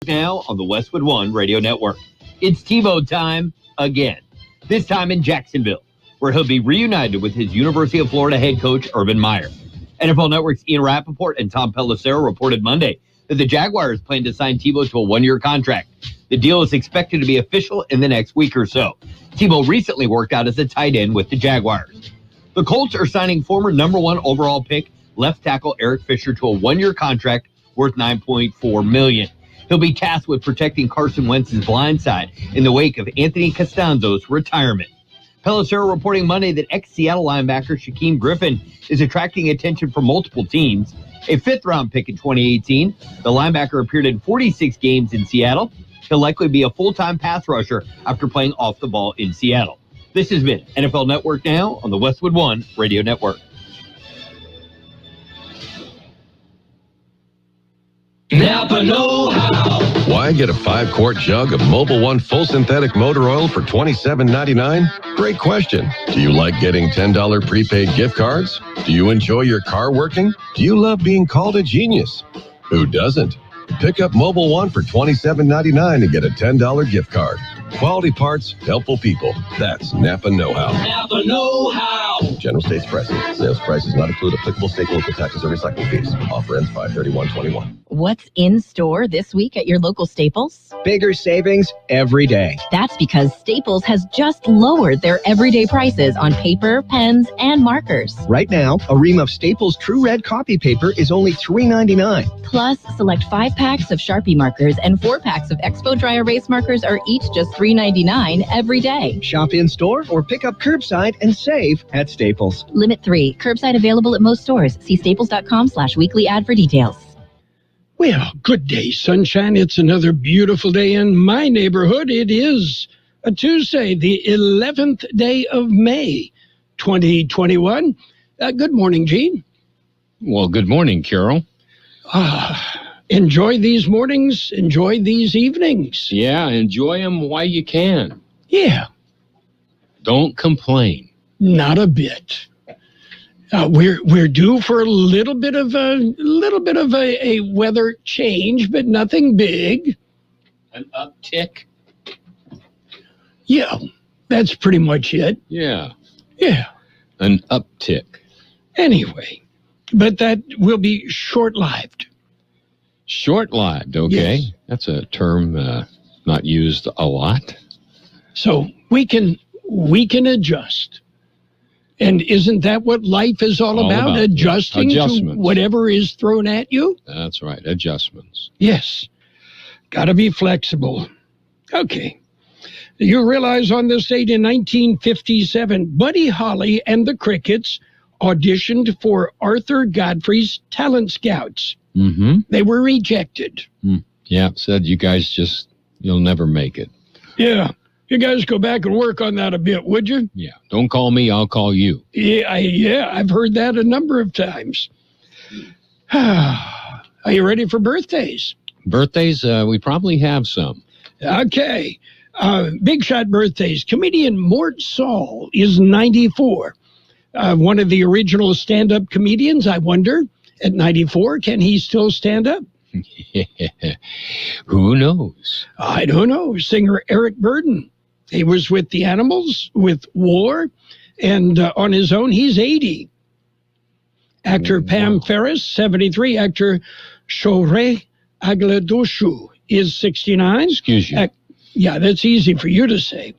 Now on the Westwood One Radio Network. It's Tebow time again, this time in Jacksonville, where he'll be reunited with his University of Florida head coach, Urban Meyer. NFL Network's Ian Rappaport and Tom Pelissero reported Monday that the Jaguars plan to sign Tebow to a one-year contract. The deal is expected to be official in the next week or so. Tebow recently worked out as a tight end with the Jaguars. The Colts are signing former number 1 overall pick left tackle Eric Fisher to a one-year contract worth $9.4 million. He'll be tasked with protecting Carson Wentz's blind side in the wake of Anthony Costanzo's retirement. Pelissero reporting Monday that ex-Seattle linebacker Shaquem Griffin is attracting attention from multiple teams. A fifth-round pick in 2018, the linebacker appeared in 46 games in Seattle. He'll likely be a full-time pass rusher after playing off the ball in Seattle. This has been NFL Network Now on the Westwood One Radio Network. Napa know-how. Why get a 5-quart jug of Mobil 1 full synthetic motor oil for $27.99? Great question. Do you like getting $10 prepaid gift cards? Do you enjoy your car working? Do you love being called a genius? Who doesn't? Pick up Mobil 1 for $27.99 and get a $10 gift card. Quality parts, helpful people. That's Napa know-how. Napa know-how. General States pricing. Sales prices not include applicable state, local taxes, or recycling fees. Offer ends 5/31/21. What's in store this week at your local Staples? Bigger savings every day. That's because Staples has just lowered their everyday prices on paper, pens, and markers. Right now, a ream of Staples True Red copy paper is only $3.99. Plus, select 5 packs of Sharpie markers and 4 packs of Expo Dry Erase markers are each just $3.99 every day. Shop in-store or pick up curbside and save at Staples. Limit 3. Curbside available at most stores. See staples.com/weekly ad for details. Well, good day, sunshine. It's another beautiful day in my neighborhood. It is a Tuesday, the 11th day of May, 2021. Good morning, Gene. Well, good morning, Carroll. Enjoy these mornings. Enjoy these evenings. Yeah, enjoy them while you can. Yeah. Don't complain. Not a bit. We're due for a little bit of a weather change, but nothing big. An uptick? Yeah, that's pretty much it. Yeah. Yeah. An uptick. Anyway, but that will be short-lived. Short-lived, okay. Yes. That's a term not used a lot. So we can adjust. And isn't that what life is all about? Adjusting to whatever is thrown at you? That's right, adjustments. Yes. Got to be flexible. Okay. You realize on this date in 1957, Buddy Holly and the Crickets auditioned for Arthur Godfrey's Talent Scouts. Mm-hmm. They were rejected. Yeah, said you guys you'll never make it. Yeah. You guys go back and work on that a bit, would you? Yeah. Don't call me, I'll call you. Yeah, I've heard that a number of times. Are you ready for birthdays? Birthdays, we probably have some. Okay. Big shot birthdays. Comedian Mort Saul is 94. One of the original stand-up comedians, I wonder, at 94, can he still stand up? Who knows? I don't know. Singer Eric Burdon. He was with the Animals, with War, and on his own, he's 80. Actor Pam Ferris, 73. Actor Shoreh Agladoshu is 69. Excuse you. Yeah, that's easy for you to say.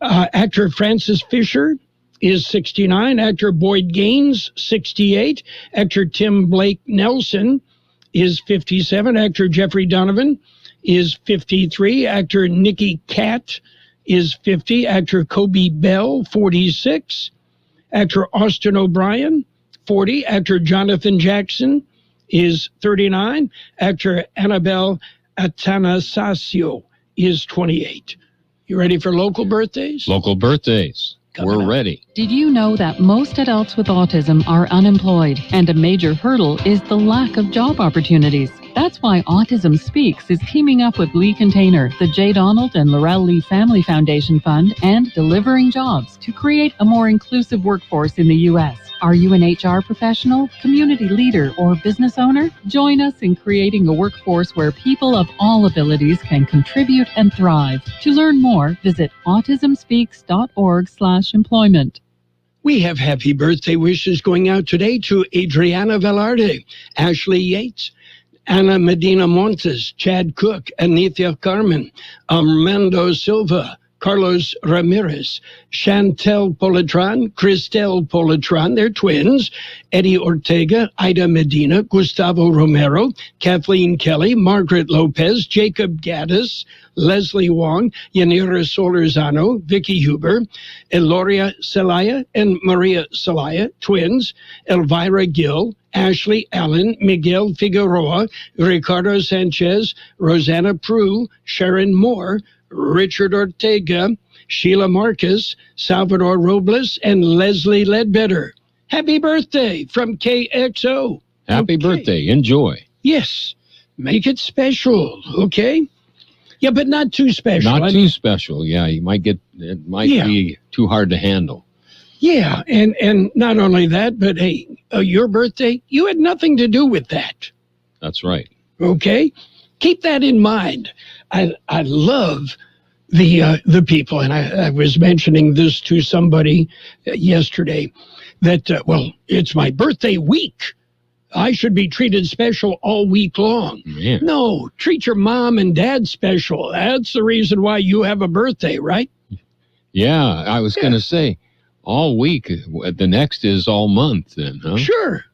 Actor Francis Fisher is 69. Actor Boyd Gaines, 68. Actor Tim Blake Nelson is 57. Actor Jeffrey Donovan is 53. Actor Nikki Katt is 50. Actor Kobe Bell, 46. Actor Austin O'Brien, 40. Actor Jonathan Jackson is 39. Actor Annabelle Atanasio is 28. You ready for local birthdays? Local birthdays. We're ready. Did you know that most adults with autism are unemployed, and a major hurdle is the lack of job opportunities? That's why Autism Speaks is teaming up with Lee Container, the J. Donald and Laurel Lee Family Foundation Fund, and Delivering Jobs to create a more inclusive workforce in the U.S. Are you an HR professional, community leader, or business owner? Join us in creating a workforce where people of all abilities can contribute and thrive. To learn more, visit autismspeaks.org/employment. We have happy birthday wishes going out today to Adriana Velarde, Ashley Yates, Ana Medina Montes, Chad Cook, Anithia Carmen, Armando Silva, Carlos Ramirez, Chantel Polatron, Cristel Polatron, they're twins, Eddie Ortega, Ida Medina, Gustavo Romero, Kathleen Kelly, Margaret Lopez, Jacob Gaddis, Leslie Wong, Yanira Solorzano, Vicky Huber, Eloria Celaya and Maria Celaya, twins, Elvira Gill, Ashley Allen, Miguel Figueroa, Ricardo Sanchez, Rosanna Prue, Sharon Moore, Richard Ortega, Sheila Marcus, Salvador Robles, and Leslie Ledbetter. Happy birthday from KXO. Happy birthday. Enjoy. Yes. Make it special, okay? Yeah, but not too special. Not too special. Yeah, it might be too hard to handle. Yeah, and not only that, but hey, your birthday, you had nothing to do with that. That's right. Okay? Keep that in mind. I love the people, and I was mentioning this to somebody yesterday, that, it's my birthday week. I should be treated special all week long. Man. No, treat your mom and dad special. That's the reason why you have a birthday, right? Yeah, I was going to say, all week. The next is all month then, huh? Sure.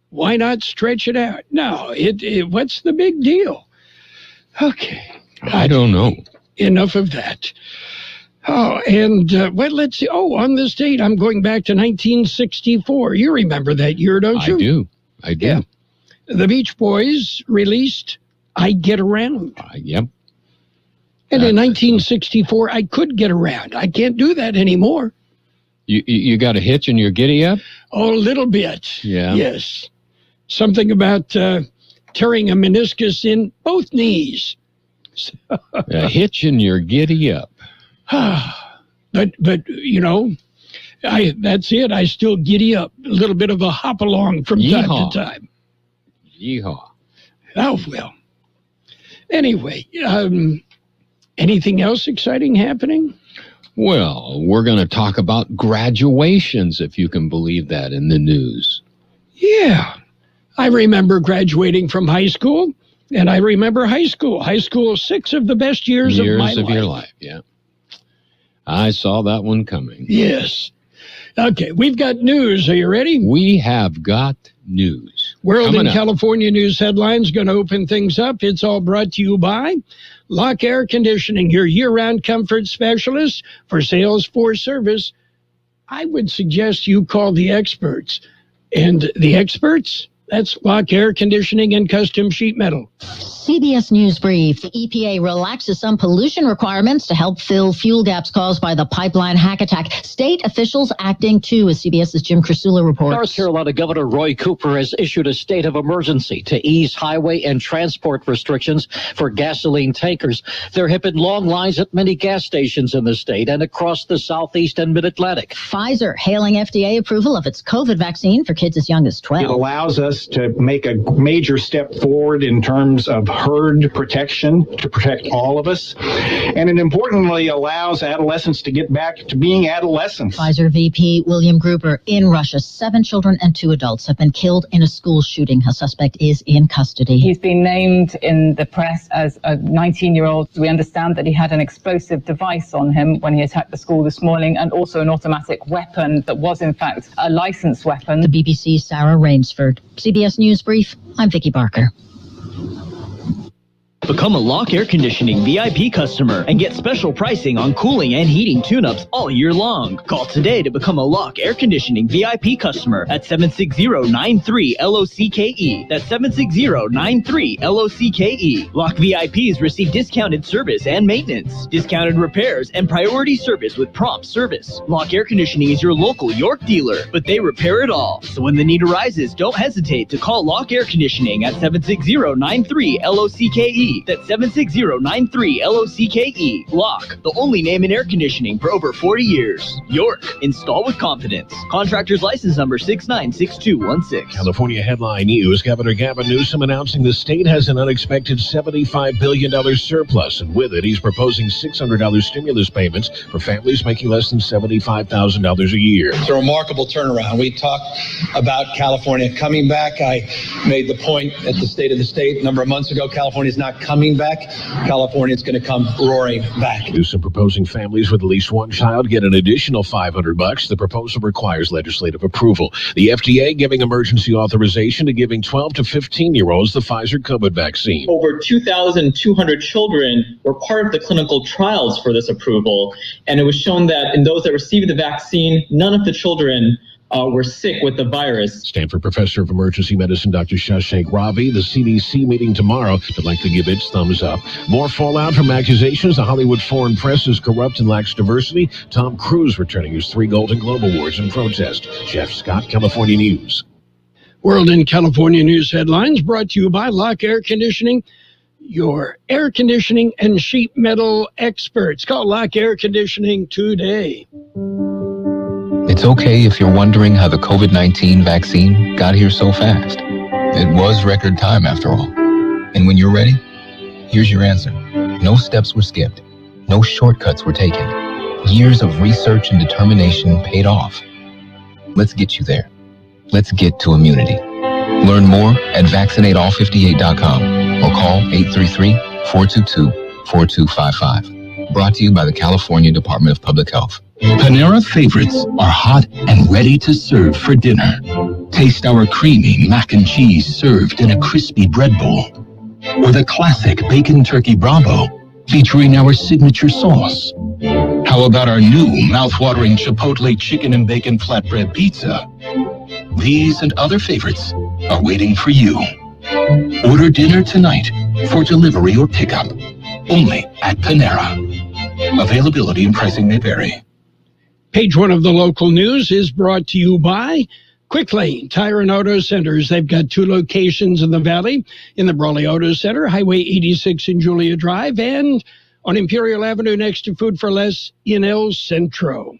Why not stretch it out? No, what's the big deal? Okay. I don't know. Enough of that. Oh, and let's see. Oh, on this date, I'm going back to 1964. You remember that year, don't you? I do. Yeah. The Beach Boys released I Get Around. Yep. And in 1964, I could get around. I can't do that anymore. You got a hitch in your giddy up? Oh, a little bit. Yeah. Yes. Something about tearing a meniscus in both knees. A hitch in your giddy up. But that's it. I still giddy up. A little bit of a hop along from time to time. Yeehaw. Oh, well. Anyway, anything else exciting happening? Well, we're going to talk about graduations, if you can believe that, in the news. Yeah. I remember graduating from high school, and I remember high school. High school, 6 of the best years of my life. Years of your life, yeah. I saw that one coming. Yes. Okay, we've got news. Are you ready? We have got news. World and California news headlines going to open things up. It's all brought to you by Lock Air Conditioning, your year-round comfort specialist for sales for service. I would suggest you call the experts. And the experts? That's Lock Air Conditioning and Custom Sheet Metal. CBS News Brief. The EPA relaxes some pollution requirements to help fill fuel gaps caused by the pipeline hack attack. State officials acting too, as CBS's Jim Krasula reports. North Carolina Governor Roy Cooper has issued a state of emergency to ease highway and transport restrictions for gasoline tankers. There have been long lines at many gas stations in the state and across the Southeast and Mid-Atlantic. Pfizer hailing FDA approval of its COVID vaccine for kids as young as 12. It allows us to make a major step forward in terms of herd protection to protect all of us. And it importantly allows adolescents to get back to being adolescents. Pfizer VP William Gruber. In Russia, 7 children and 2 adults have been killed in a school shooting. A suspect is in custody. He's been named in the press as a 19-year-old. We understand that he had an explosive device on him when he attacked the school this morning, and also an automatic weapon that was in fact a licensed weapon. The BBC's Sarah Rainsford. CBS News Brief. I'm Vicki Barker. Become a Lock Air Conditioning VIP customer and get special pricing on cooling and heating tune-ups all year long. Call today to become a Lock Air Conditioning VIP customer at 760-93-LOCKE. That's 760-93-LOCKE. Lock VIPs receive discounted service and maintenance, discounted repairs, and priority service with prompt service. Lock Air Conditioning is your local York dealer, but they repair it all. So when the need arises, don't hesitate to call Lock Air Conditioning at 760-93-LOCKE. LOCKE. That's 76093 LOCKE. Lock, the only name in air conditioning for over 40 years. York, install with confidence. Contractor's license number 696216. California headline news. Governor Gavin Newsom announcing the state has an unexpected $75 billion surplus, and with it, he's proposing $600 stimulus payments for families making less than $75,000 a year. It's a remarkable turnaround. We talked about California coming back. I made the point at the State of the State a number of months ago. California's not coming back. California's going to come roaring back. Newsom proposing families with at least one child get an additional $500. The proposal requires legislative approval. The FDA giving emergency authorization to giving 12 to 15-year-olds the Pfizer COVID vaccine. Over 2,200 children were part of the clinical trials for this approval, and it was shown that in those that received the vaccine, none of the children were sick with the virus. Stanford professor of emergency medicine Dr. Shashank Ravi, the CDC meeting tomorrow to likely give its thumbs up. More fallout from accusations the Hollywood foreign press is corrupt and lacks diversity. Tom Cruise returning his 3 Golden Globe Awards in protest. Jeff Scott, California News. World in California News headlines brought to you by Lock Air Conditioning, your air conditioning and sheet metal experts. Call Lock Air Conditioning today. It's okay if you're wondering how the COVID-19 vaccine got here so fast. It was record time after all. And when you're ready, here's your answer. No steps were skipped. No shortcuts were taken. Years of research and determination paid off. Let's get you there. Let's get to immunity. Learn more at vaccinateall58.com or call 833-422-4255. Brought to you by the California Department of Public Health. Panera favorites are hot and ready to serve for dinner. Taste our creamy mac and cheese served in a crispy bread bowl. Or the classic bacon turkey Bravo featuring our signature sauce. How about our new mouth-watering Chipotle chicken and bacon flatbread pizza? These and other favorites are waiting for you. Order dinner tonight for delivery or pickup. Only at Panera. Availability and pricing may vary. Page 1 of the local news is brought to you by Quick Lane Tire and Auto Centers. They've got 2 locations in the Valley, in the Brawley Auto Center, Highway 86 in Julia Drive, and on Imperial Avenue next to Food for Less in El Centro.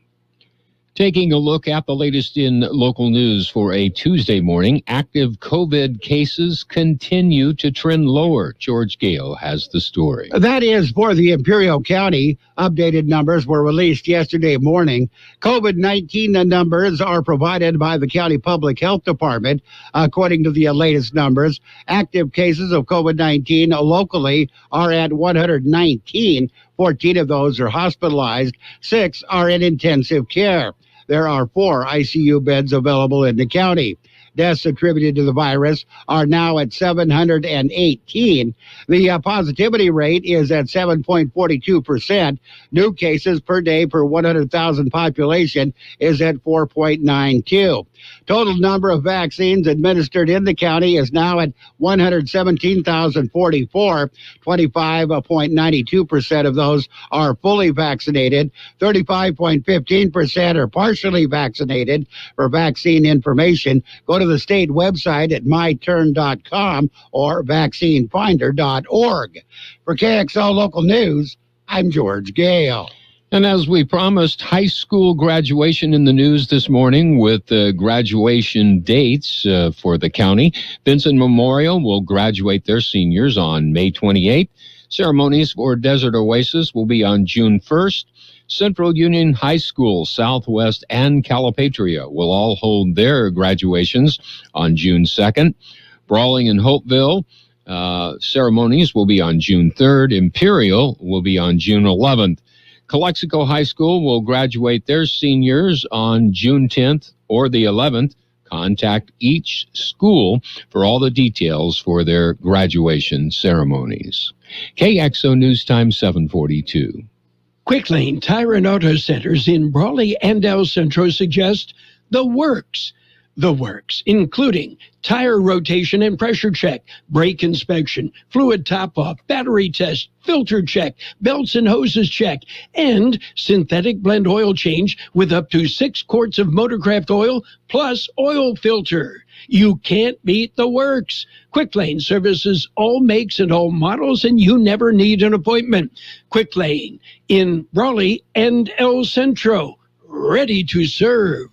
Taking a look at the latest in local news for a Tuesday morning, active COVID cases continue to trend lower. George Gale has the story. That is for the Imperial County. Updated numbers were released yesterday morning. COVID-19 numbers are provided by the County Public Health Department. According to the latest numbers, active cases of COVID-19 locally are at 119. 14 of those are hospitalized. 6 are in intensive care. There are 4 ICU beds available in the county. Deaths attributed to the virus are now at 718. The positivity rate is at 7.42%. New cases per day per 100,000 population is at 4.92. Total number of vaccines administered in the county is now at 117,044. 25.92% of those are fully vaccinated. 35.15% are partially vaccinated. For vaccine information, go to the state website at myturn.com or vaccinefinder.org. For KXO Local News, I'm George Gale. And as we promised, high school graduation in the news this morning with graduation dates for the county. Vincent Memorial will graduate their seniors on May 28th. Ceremonies for Desert Oasis will be on June 1st. Central Union High School, Southwest, and Calipatria will all hold their graduations on June 2nd. Brawling and Hopeville ceremonies will be on June 3rd. Imperial will be on June 11th. Calexico High School will graduate their seniors on June 10th or the 11th. Contact each school for all the details for their graduation ceremonies. KXO News Time 742. Quick Lane Tire and Auto Centers in Brawley and El Centro suggest the works. the works, including tire rotation and pressure check, brake inspection, fluid top-off, battery test, filter check, belts and hoses check, and synthetic blend oil change with up to 6 quarts of Motorcraft oil plus oil filter. You can't beat the works. Quick Lane services all makes and all models, and you never need an appointment. Quick Lane in Raleigh and El Centro, ready to serve.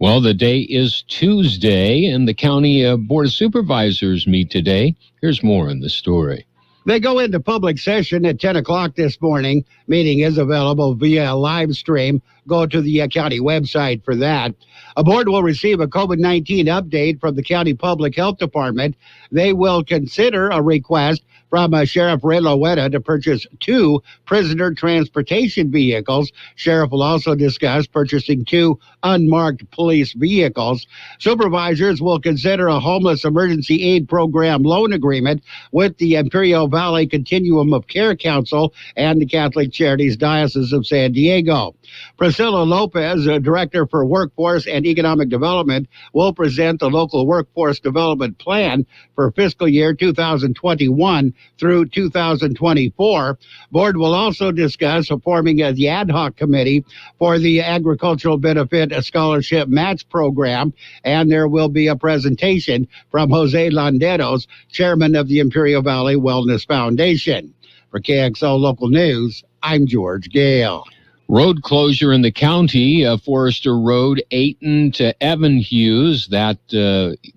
Well, the day is Tuesday, and the County Board of Supervisors meet today. Here's more in the story. They go into public session at 10 o'clock this morning. Meeting is available via live stream. Go to the county website for that. A board will receive a COVID-19 update from the County Public Health Department. They will consider a request from Sheriff Ray Lowetta to purchase 2 prisoner transportation vehicles. Sheriff will also discuss purchasing 2 unmarked police vehicles. Supervisors will consider a homeless emergency aid program loan agreement with the Imperial Valley Continuum of Care Council and the Catholic Charities Diocese of San Diego. Priscilla Lopez, Director for Workforce and Economic Development, will present the local workforce development plan for fiscal year 2021 through 2024. Board will also discuss forming the ad hoc committee for the Agricultural Benefit Scholarship Match Program, and there will be a presentation from Jose Landeros, chairman of the Imperial Valley Wellness Foundation. For KXO Local News, I'm George Gale. Road closure in the county, Forester Road, Ayton to Evan Hughes. That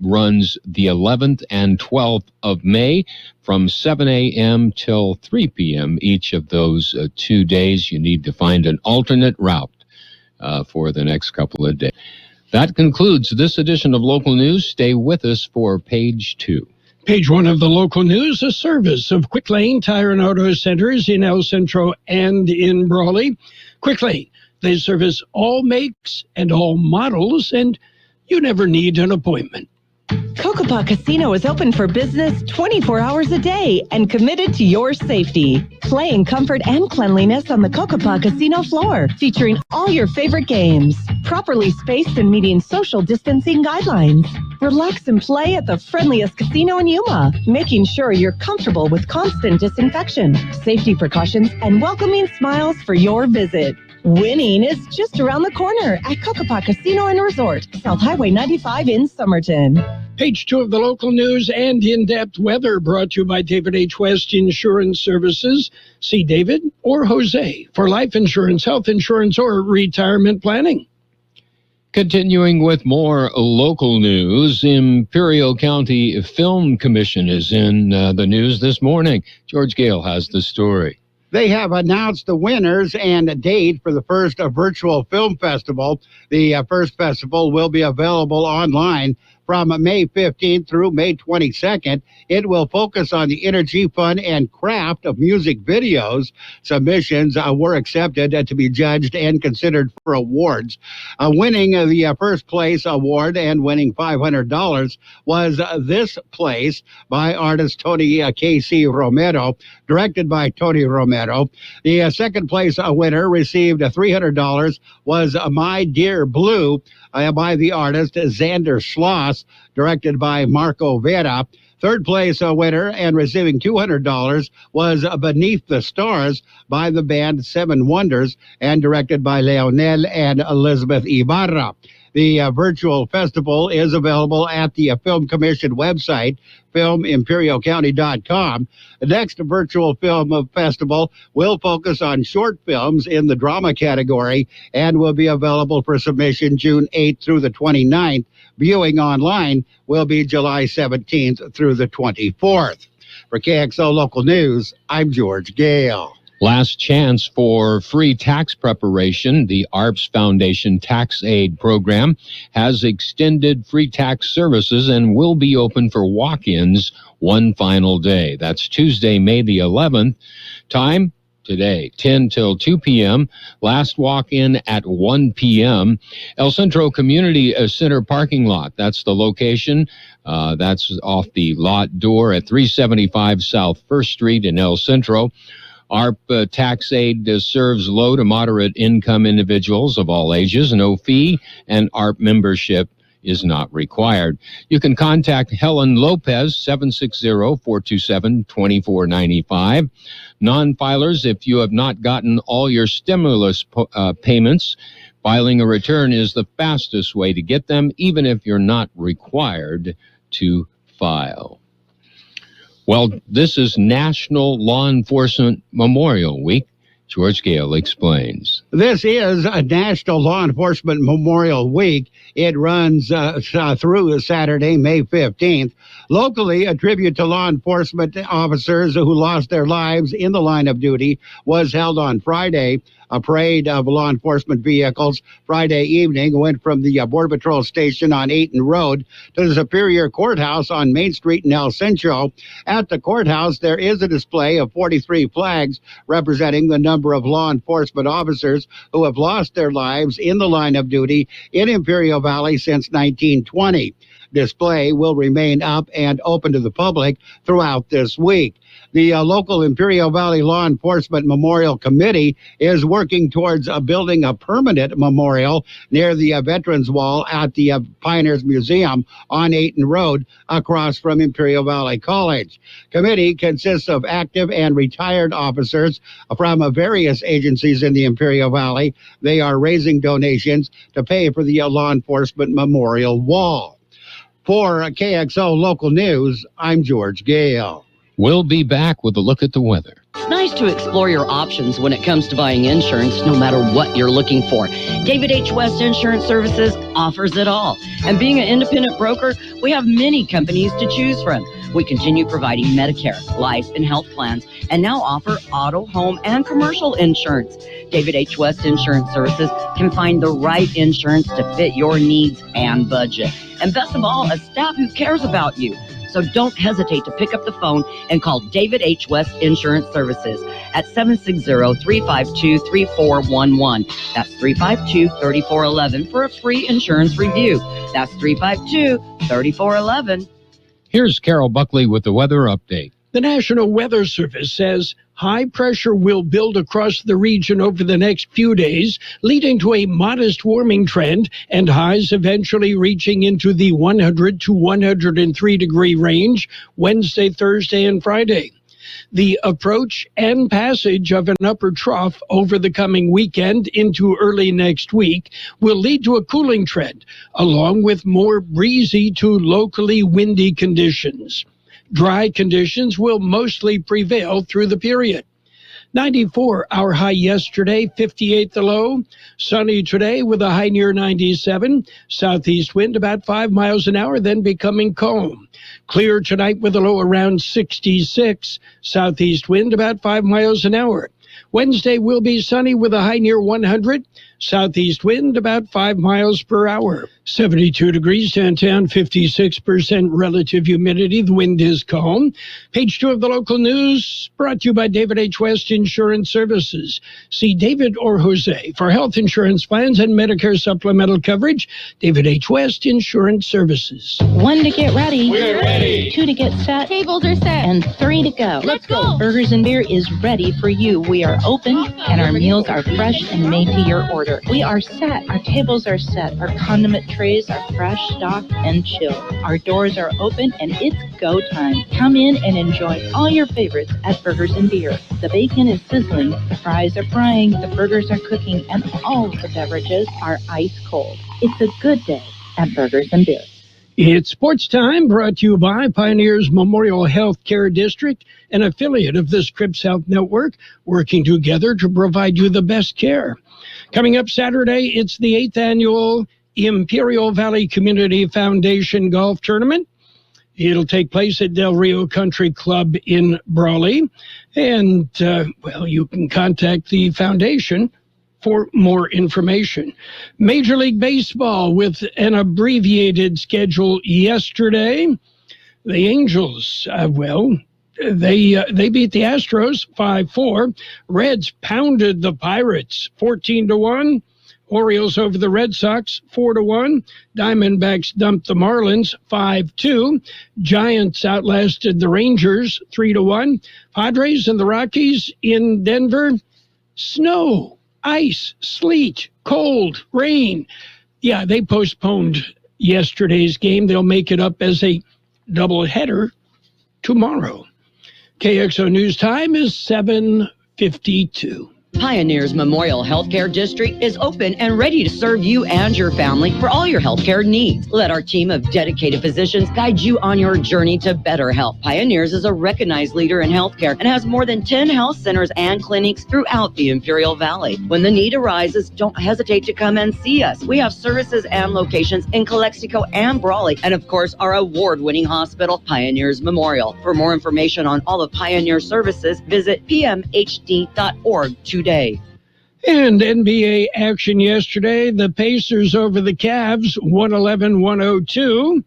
runs the 11th and 12th of May from 7 a.m. till 3 p.m. each of those 2 days. You need to find an alternate route for the next couple of days. That concludes this edition of Local News. Stay with us for Page 2. Page 1 of the local news, a service of Quick Lane Tire and Auto Centers in El Centro and in Brawley. Quick Lane, they service all makes and all models, and you never need an appointment. Cocopah Casino is open for business 24 hours a day and committed to your safety. Play in comfort and cleanliness on the Cocopah Casino floor, featuring all your favorite games, properly spaced and meeting social distancing guidelines. Relax and play at the friendliest casino in Yuma, making sure you're comfortable with constant disinfection, safety precautions, and welcoming smiles for your visit. Winning is just around the corner at Cocopah Casino and Resort, South Highway 95 in Somerton. Page 2 of the local news and in-depth weather brought to you by David H. West Insurance Services. See David or Jose for life insurance, health insurance, or retirement planning. Continuing with more local news, Imperial County Film Commission is in the news this morning. George Gale has the story. They have announced the winners and a date for the first virtual film festival. The first festival will be available online from May 15th through May 22nd. It will focus on the energy, fun, and craft of music videos. Submissions were accepted to be judged and considered for awards. Winning the first place award and winning $500 was This Place by artist Tony Kxo Romero, directed by Tony Romero. The second place winner received $300 was My Dear Blue by the artist Xander Schloss, directed by Marco Vera. Third place winner and receiving $200 was Beneath the Stars by the band Seven Wonders and directed by Leonel and Elizabeth Ibarra. The virtual festival is available at the Film Commission website, filmimperialcounty.com. The next virtual film festival will focus on short films in the drama category and will be available for submission June 8th through the 29th. Viewing online will be July 17th through the 24th. For KXO Local News, I'm George Gale. Last chance for free tax preparation. The ARPS Foundation Tax Aid Program has extended free tax services and will be open for walk-ins one final day. That's Tuesday, May the 11th. Time today, 10 till 2 p.m. Last walk-in at 1 p.m. El Centro Community Center parking lot. That's the location. That's off the lot door at 375 South 1st Street in El Centro. ARP tax aid serves low to moderate income individuals of all ages. No fee, and ARP membership is not required. You can contact Helen Lopez, 760-427-2495. Non-filers, if you have not gotten all your stimulus payments, filing a return is the fastest way to get them, even if you're not required to file. Well, this is National Law Enforcement Memorial Week. George Gale explains. This is a National Law Enforcement Memorial Week. It runs through Saturday, May 15th. Locally, a tribute to law enforcement officers who lost their lives in the line of duty was held on Friday. A parade of law enforcement vehicles Friday evening went from the Border Patrol station on Ayton Road to the Superior Courthouse on Main Street in El Centro. At the courthouse, there is a display of 43 flags representing the number of law enforcement officers who have lost their lives in the line of duty in Imperial Valley since 1920. Display will remain up and open to the public throughout this week. The local Imperial Valley Law Enforcement Memorial Committee is working towards building a permanent memorial near the Veterans Wall at the Pioneers Museum on Ayton Road across from Imperial Valley College. Committee consists of active and retired officers from various agencies in the Imperial Valley. They are raising donations to pay for the Law Enforcement Memorial Wall. For KXO Local News, I'm George Gale. We'll be back with a look at the weather. It's nice to explore your options when it comes to buying insurance, no matter what you're looking for. David H. West Insurance Services offers it all. And being an independent broker, we have many companies to choose from. We continue providing Medicare, life, and health plans, and now offer auto, home, and commercial insurance. David H. West Insurance Services can find the right insurance to fit your needs and budget. And best of all, a staff who cares about you. So don't hesitate to pick up the phone and call David H. West Insurance Services at 760-352-3411. That's 352-3411 for a free insurance review. That's 352-3411. Here's Carroll Buckley with the weather update. The National Weather Service says high pressure will build across the region over the next few days, leading to a modest warming trend and highs eventually reaching into the 100 to 103 degree range Wednesday, Thursday, and Friday. The approach and passage of an upper trough over the coming weekend into early next week will lead to a cooling trend, along with more breezy to locally windy conditions. Dry conditions will mostly prevail through the period. 94 our high yesterday, 58 the low. Sunny today with a high near 97. Southeast wind about 5 miles an hour, then becoming calm. Clear tonight with a low around 66. Southeast wind about 5 miles an hour. Wednesday will be sunny with a high near 100. Southeast wind about 5 miles per hour. 72 degrees downtown, 56% relative humidity. The wind is calm. Page 2 of the local news brought to you by David H. West Insurance Services. See David or Jose for health insurance plans and Medicare supplemental coverage. David H. West Insurance Services. 1 to get ready. We're ready. 2 to get set. Tables are set. And 3 to go. Let's go. Burgers and Beer is ready for you. We are open and our meals are fresh and made to your order. We are set. Our tables are set. Our condiment trays are fresh, stocked, and chilled. Our doors are open and it's go time. Come in and enjoy all your favorites at Burgers and Beer. The bacon is sizzling, the fries are frying, the burgers are cooking, and all of the beverages are ice cold. It's a good day at Burgers and Beer. It's sports time, brought to you by Pioneers Memorial Health Care District, an affiliate of the Scripps Health Network, working together to provide you the best care. Coming up Saturday, it's the 8th annual Imperial Valley Community Foundation Golf Tournament. It'll take place at Del Rio Country Club in Brawley. And, you can contact the foundation for more information. Major League Baseball with an abbreviated schedule yesterday. The Angels, they beat the Astros 5-4. Reds pounded the Pirates 14-1. Orioles over the Red Sox 4-1. Diamondbacks dumped the Marlins 5-2. Giants outlasted the Rangers 3-1. Padres and the Rockies in Denver. Snow, ice, sleet, cold, rain. Yeah, they postponed yesterday's game. They'll make it up as a doubleheader tomorrow. KXO News Time is 7:52. Pioneers Memorial Healthcare District is open and ready to serve you and your family for all your healthcare needs. Let our team of dedicated physicians guide you on your journey to better health. Pioneers is a recognized leader in healthcare and has more than 10 health centers and clinics throughout the Imperial Valley. When the need arises, don't hesitate to come and see us. We have services and locations in Calexico and Brawley, and of course, our award-winning hospital, Pioneers Memorial. For more information on all the Pioneer services, visit pmhd.org today. And NBA action yesterday, the Pacers over the Cavs, 111-102.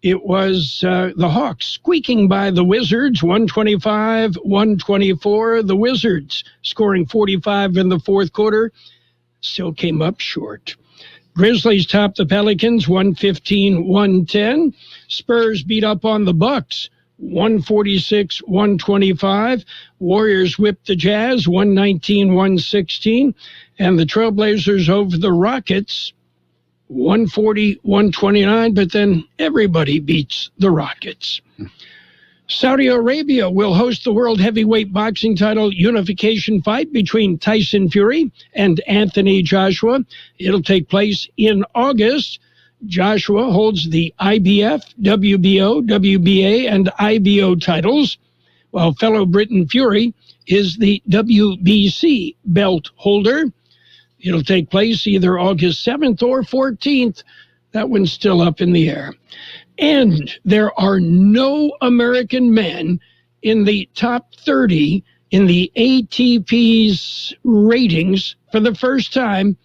It was the Hawks squeaking by the Wizards, 125-124. The Wizards scoring 45 in the fourth quarter, still came up short. Grizzlies topped the Pelicans, 115-110. Spurs beat up on the Bucks, 146-125. Warriors whipped the Jazz, 119-116. And the Trailblazers over the Rockets, 140-129. But then everybody beats the Rockets. Saudi Arabia will host the World Heavyweight Boxing title unification fight between Tyson Fury and Anthony Joshua. It'll take place in August. Joshua holds the IBF, WBO, WBA, and IBO titles, while fellow Briton Fury is the WBC belt holder. It'll take place either August 7th or 14th. That one's still up in the air. And there are no American men in the top 30 in the ATP's ratings for the first time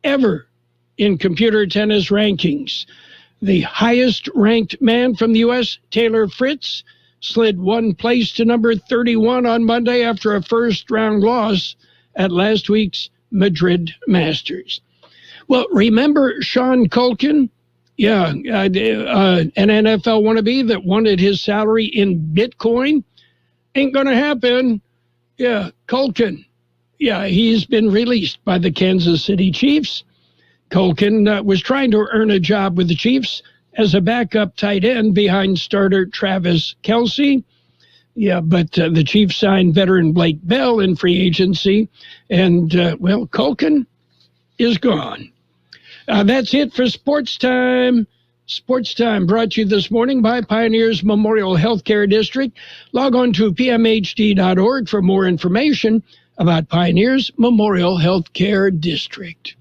ever in computer tennis rankings. The highest ranked man from the U.S., Taylor Fritz, slid one place to number 31 on Monday after a first-round loss at last week's Madrid Masters. Well, remember Sean Culkin? Yeah, an NFL wannabe that wanted his salary in Bitcoin? Ain't gonna happen. Yeah, Culkin. Yeah, he's been released by the Kansas City Chiefs. Culkin was trying to earn a job with the Chiefs as a backup tight end behind starter Travis Kelce. Yeah, but the Chiefs signed veteran Blake Bell in free agency, and, Culkin is gone. That's it for Sports Time. Sports Time brought to you this morning by Pioneers Memorial Healthcare District. Log on to pmhd.org for more information about Pioneers Memorial Healthcare District.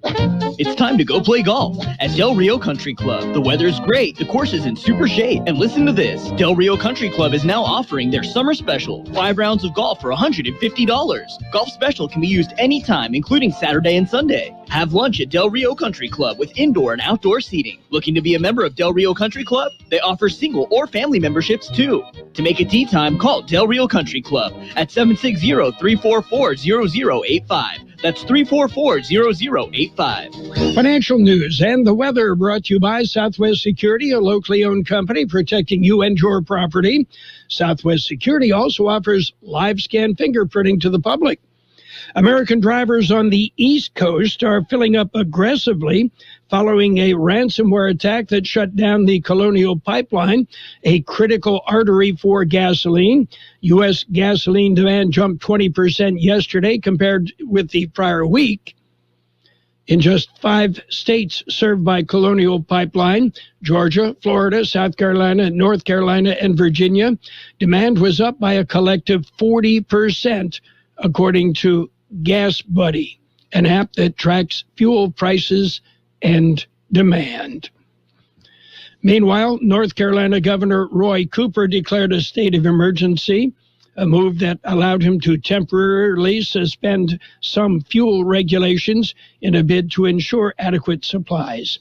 It's time to go play golf at Del Rio Country Club. The weather's great, the course is in super shade, and listen to this. Del Rio Country Club is now offering their summer special, 5 rounds of golf for $150. Golf special can be used anytime, including Saturday and Sunday. Have lunch at Del Rio Country Club with indoor and outdoor seating. Looking to be a member of Del Rio Country Club? They offer single or family memberships too. To make a tee time, call Del Rio Country Club at 760-344-0085. That's 344-0085. Financial news and the weather brought to you by Southwest Security, a locally owned company protecting you and your property. Southwest Security also offers live scan fingerprinting to the public. American drivers on the East Coast are filling up aggressively following a ransomware attack that shut down the Colonial Pipeline, a critical artery for gasoline. U.S. gasoline demand jumped 20% yesterday compared with the prior week. In just 5 states served by Colonial Pipeline, Georgia, Florida, South Carolina, North Carolina, and Virginia, demand was up by a collective 40%, according to Gas Buddy, an app that tracks fuel prices and demand. Meanwhile, North Carolina Governor Roy Cooper declared a state of emergency, a move that allowed him to temporarily suspend some fuel regulations in a bid to ensure adequate supplies.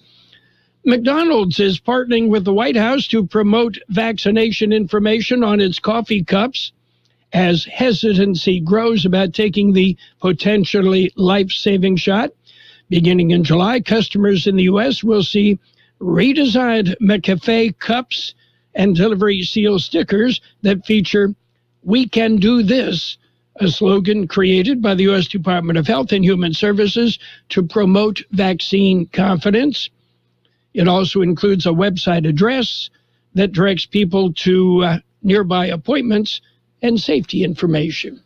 McDonald's is partnering with the White House to promote vaccination information on its coffee cups as hesitancy grows about taking the potentially life-saving shot. Beginning in July, customers in the U.S. will see redesigned McCafe cups and delivery seal stickers that feature "We Can Do This," a slogan created by the U.S. Department of Health and Human Services to promote vaccine confidence. It also includes a website address that directs people to nearby appointments and safety information.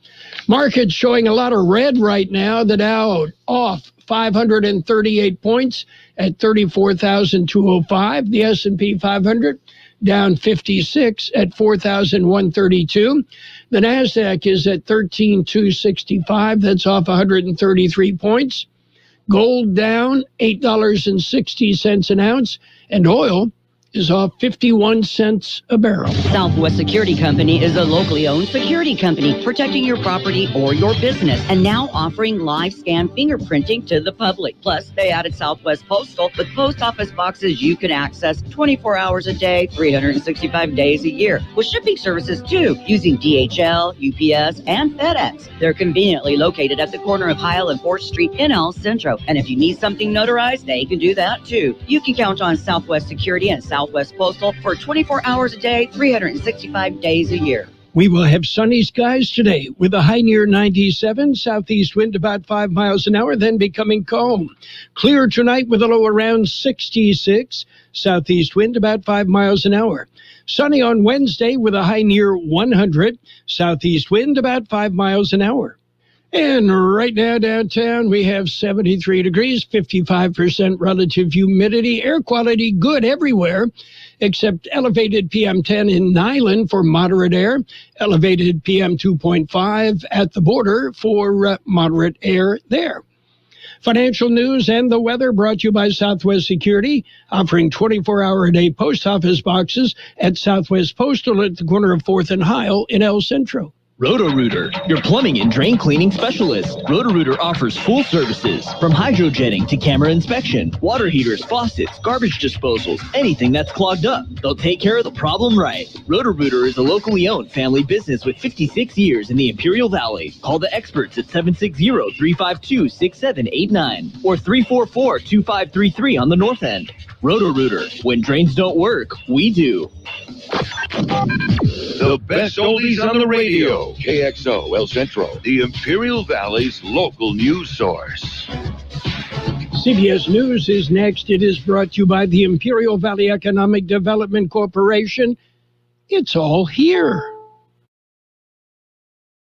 Markets showing a lot of red right now. The Dow off 538 points at 34,205. The S&P 500 down 56 at 4,132. The NASDAQ is at 13,265. That's off 133 points. Gold down $8.60 an ounce, and oil is off 51 cents a barrel. Southwest Security Company is a locally owned security company protecting your property or your business, and now offering live scan fingerprinting to the public. Plus, they added Southwest Postal with post office boxes you can access 24 hours a day, 365 days a year, with shipping services too, using DHL, UPS, and FedEx. They're conveniently located at the corner of Heil and 4th Street in El Centro, and if you need something notarized, they can do that too. You can count on Southwest Security and Southwest Postal for 24 hours a day, 365 days a year. We will have sunny skies today with a high near 97, southeast wind about 5 miles an hour, then becoming calm. Clear tonight with a low around 66, southeast wind about 5 miles an hour. Sunny on Wednesday with a high near 100, southeast wind about 5 miles an hour. And right now downtown, we have 73 degrees, 55% relative humidity, air quality good everywhere, except elevated PM10 in Nyland for moderate air, elevated PM 2.5 at the border for moderate air there. Financial news and the weather brought to you by Southwest Security, offering 24-hour-a-day post office boxes at Southwest Postal at the corner of 4th and Heil in El Centro. Roto-Rooter, your plumbing and drain cleaning specialist. Roto-Rooter offers full services, from hydrojetting to camera inspection, water heaters, faucets, garbage disposals, anything that's clogged up. They'll take care of the problem right. Roto-Rooter is a locally owned family business with 56 years in the Imperial Valley. Call the experts at 760-352-6789 or 344-2533 on the north end. Roto-Rooter, when drains don't work, we do. The best oldies on the radio. KXO El Centro, the Imperial Valley's local news source. CBS News is next. It is brought to you by the Imperial Valley Economic Development Corporation. It's all here.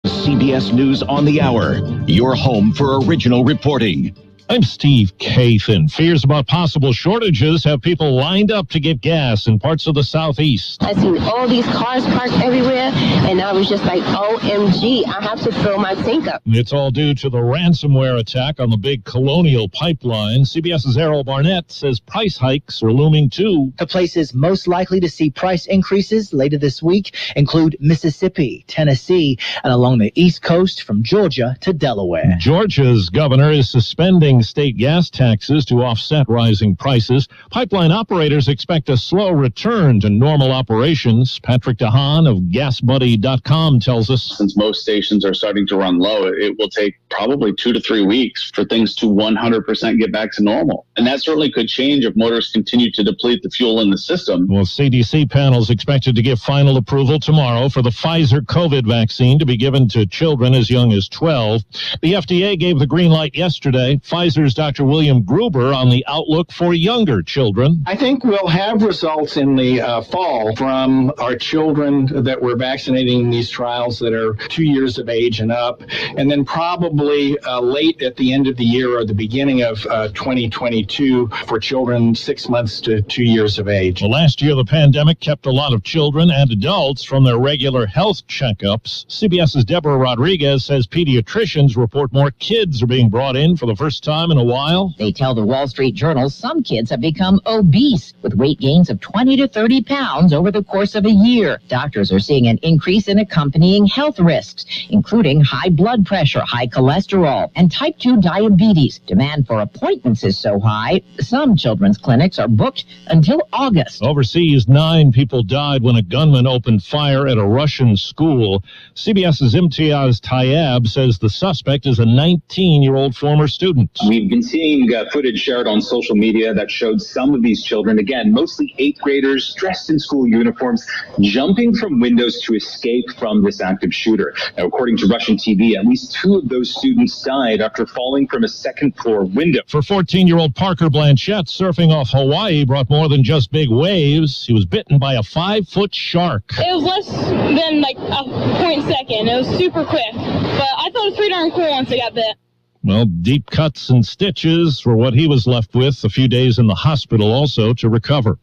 CBS News on the Hour, your home for original reporting. I'm Steve Kathan. Fears about possible shortages have people lined up to get gas in parts of the Southeast. I seen all these cars parked everywhere, and I was just like, OMG, I have to fill my tank up. It's all due to the ransomware attack on the big Colonial pipeline. CBS's Errol Barnett says price hikes are looming too. The places most likely to see price increases later this week include Mississippi, Tennessee, and along the East Coast from Georgia to Delaware. Georgia's governor is suspending state gas taxes to offset rising prices. Pipeline operators expect a slow return to normal operations. Patrick DeHaan of GasBuddy.com tells us. Since most stations are starting to run low, it will take probably 2 to 3 weeks for things to 100% get back to normal. And that certainly could change if motorists continue to deplete the fuel in the system. Well, CDC panel's expected to give final approval tomorrow for the Pfizer COVID vaccine to be given to children as young as 12. The FDA gave the green light yesterday. Pfizer's Dr. William Gruber on the outlook for younger children. I think we'll have results in the fall from our children that we're vaccinating in these trials that are 2 years of age and up, and then probably late at the end of the year or the beginning of 2022 for children 6 months to 2 years of age. Well, last year, the pandemic kept a lot of children and adults from their regular health checkups. CBS's Deborah Rodriguez says pediatricians report more kids are being brought in for the first time in a while. They tell the Wall Street Journal some kids have become obese with weight gains of 20 to 30 pounds over the course of a year. Doctors are seeing an increase in accompanying health risks, including high blood pressure, high cholesterol, and type 2 diabetes. Demand for appointments is so high, some children's clinics are booked until August. Overseas, 9 people died when a gunman opened fire at a Russian school. CBS's Imtiaz Tayyab says the suspect is a 19-year-old former student. We've been seeing footage shared on social media that showed some of these children, again, mostly 8th graders dressed in school uniforms, jumping from windows to escape from this active shooter. Now, according to Russian TV, at least 2 of those students died after falling from a second-floor window. For 14-year-old Parker Blanchett, surfing off Hawaii brought more than just big waves. He was bitten by a 5-foot shark. It was less than like a point second. It was super quick. But I thought it was pretty darn cool once I got bit. Well, deep cuts and stitches were what he was left with. A few days in the hospital also to recover.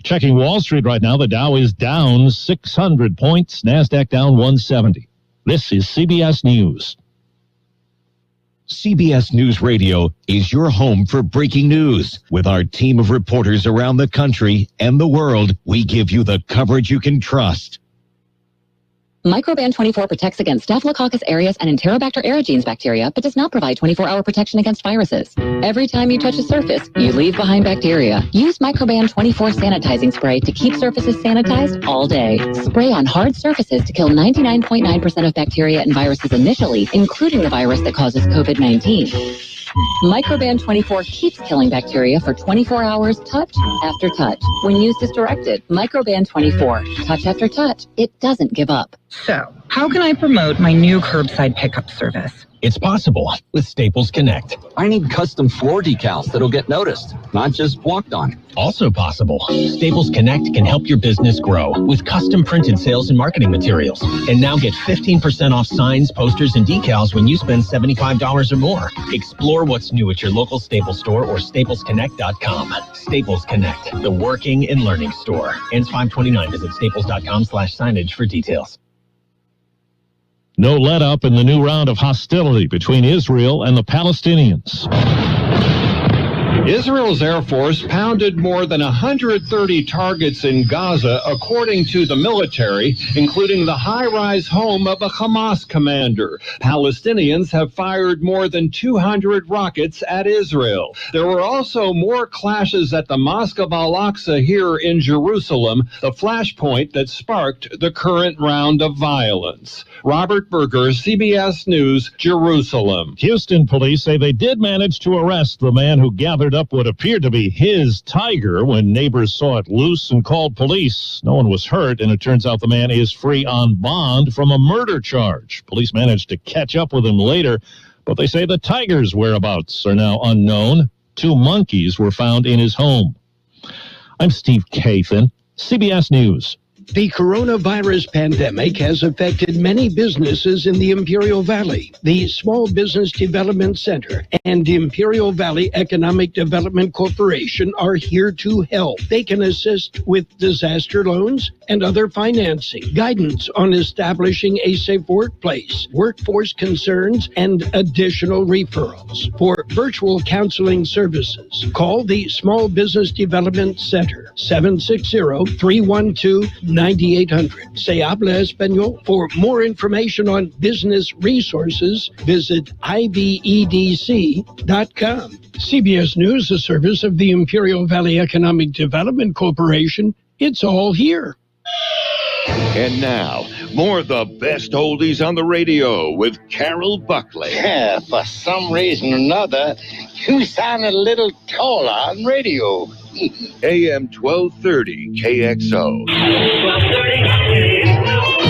Checking Wall Street right now, the Dow is down 600 points, NASDAQ down 170. This is CBS News. CBS News Radio is your home for breaking news. With our team of reporters around the country and the world, we give you the coverage you can trust. Microban 24 protects against Staphylococcus aureus and Enterobacter aerogenes bacteria, but does not provide 24-hour protection against viruses. Every time you touch a surface, you leave behind bacteria. Use Microban 24 sanitizing spray to keep surfaces sanitized all day. Spray on hard surfaces to kill 99.9% of bacteria and viruses initially, including the virus that causes COVID-19. Microban 24 keeps killing bacteria for 24 hours, touch after touch. When used as directed, Microban 24, touch after touch, it doesn't give up. So, how can I promote my new curbside pickup service? It's possible with Staples Connect. I need custom floor decals that'll get noticed, not just walked on. Also possible. Staples Connect can help your business grow with custom printed sales and marketing materials. And now get 15% off signs, posters, and decals when you spend $75 or more. Explore what's new at your local Staples store or staplesconnect.com. Staples Connect, the working and learning store. Ends 5/29. Visit staples.com/signage for details. No let-up in the new round of hostility between Israel and the Palestinians. Israel's Air Force pounded more than 130 targets in Gaza, according to the military, including the high-rise home of a Hamas commander. Palestinians have fired more than 200 rockets at Israel. There were also more clashes at the Mosque of Al-Aqsa here in Jerusalem, the flashpoint that sparked the current round of violence. Robert Berger, CBS News, Jerusalem. Houston police say they did manage to arrest the man who gathered up what appeared to be his tiger when neighbors saw it loose and called police. No one was hurt, and it turns out the man is free on bond from a murder charge. Police managed to catch up with him later, but they say the tiger's whereabouts are now unknown. 2 monkeys were found in his home. I'm Steve Kathan, CBS News. The coronavirus pandemic has affected many businesses in the Imperial Valley. The Small Business Development Center and Imperial Valley Economic Development Corporation are here to help. They can assist with disaster loans and other financing, guidance on establishing a safe workplace, workforce concerns, and additional referrals. For virtual counseling services, call the Small Business Development Center, 760-312-9800. Se habla español. For more information on business resources, visit ibedc.com. CBS News, a service of the Imperial Valley Economic Development Corporation. It's all here. And now, more of the best oldies on the radio with Carroll Buckley. Yeah, for some reason or another, you sound a little taller on radio. AM 1230 KXO. 1230